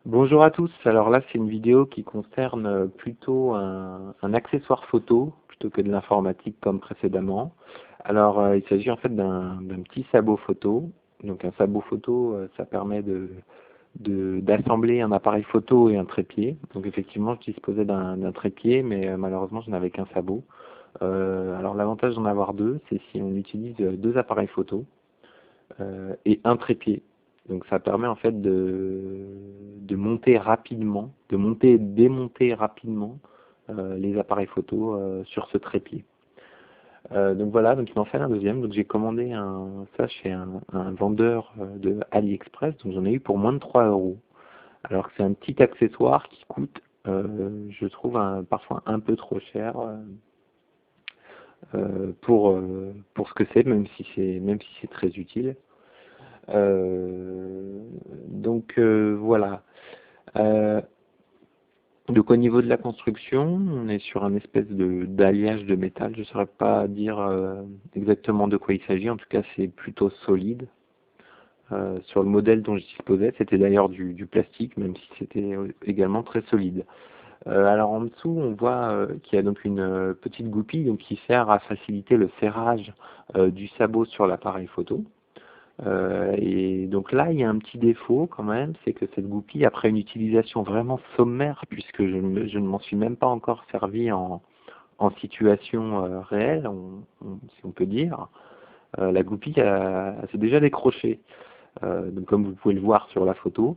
Bonjour à tous, alors là c'est une vidéo qui concerne plutôt un accessoire photo plutôt que de l'informatique comme précédemment. Alors il s'agit en fait d'un petit sabot photo. Donc un sabot photo ça permet d'assembler un appareil photo et un trépied. Donc effectivement je disposais d'un trépied mais malheureusement je n'avais qu'un sabot. Alors l'avantage d'en avoir deux, c'est si on utilise deux appareils photo et un trépied. Donc ça permet en fait de monter rapidement, de monter et de démonter rapidement les appareils photo sur ce trépied. Donc voilà, donc il m'en fait un deuxième. Donc j'ai commandé ça chez un vendeur de AliExpress, donc j'en ai eu pour moins de 3 euros. Alors que c'est un petit accessoire qui coûte, je trouve, parfois un peu trop cher pour ce que c'est, même si c'est très utile. Voilà. Euh, donc au niveau de la construction, on est sur un espèce d'alliage de métal. Je ne saurais pas dire exactement de quoi il s'agit. En tout cas, c'est plutôt solide. Sur le modèle dont je disposais, c'était d'ailleurs du plastique, même si c'était également très solide. Alors en dessous, on voit qu'il y a donc une petite goupille donc, qui sert à faciliter le serrage du sabot sur l'appareil photo. Et donc là, il y a un petit défaut quand même, c'est que cette goupille, après une utilisation vraiment sommaire, puisque je ne m'en suis même pas encore servi en situation réelle, si on peut dire, la goupille s'est déjà décrochée. Donc comme vous pouvez le voir sur la photo.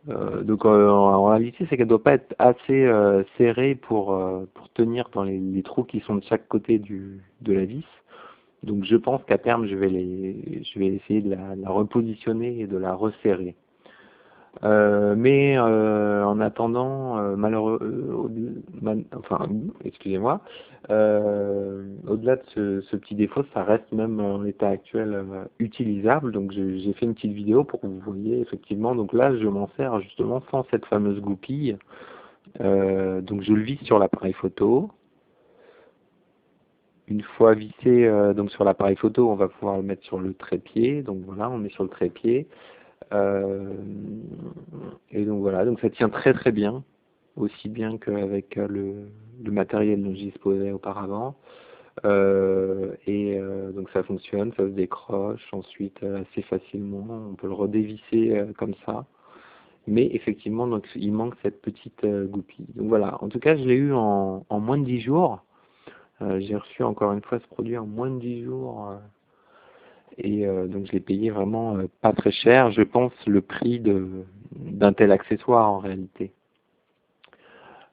En réalité, c'est qu'elle ne doit pas être assez serrée pour tenir dans les trous qui sont de chaque côté de la vis. Donc je pense qu'à terme, je vais essayer de la repositionner et de la resserrer. En attendant, excusez-moi, au-delà de ce petit défaut, ça reste même en l'état actuel utilisable. Donc j'ai fait une petite vidéo pour que vous voyez effectivement. Donc là, je m'en sers justement sans cette fameuse goupille. Donc je le visse sur l'appareil photo. Une fois vissé donc sur l'appareil photo, on va pouvoir le mettre sur le trépied. Donc voilà, on est sur le trépied. Euh, et donc voilà, donc ça tient très très bien, aussi bien qu'avec le matériel dont je disposais auparavant. Donc ça fonctionne, ça se décroche ensuite assez facilement, on peut le redévisser comme ça. Mais effectivement, donc il manque cette petite goupille. Donc voilà, en tout cas, je l'ai eu en moins de 10 jours. J'ai reçu encore une fois ce produit en moins de 10 jours. Donc je l'ai payé vraiment pas très cher, je pense le prix d'un tel accessoire en réalité.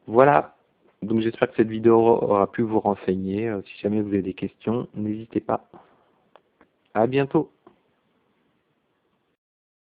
Voilà, donc j'espère que cette vidéo aura pu vous renseigner. Si jamais vous avez des questions, n'hésitez pas. À bientôt.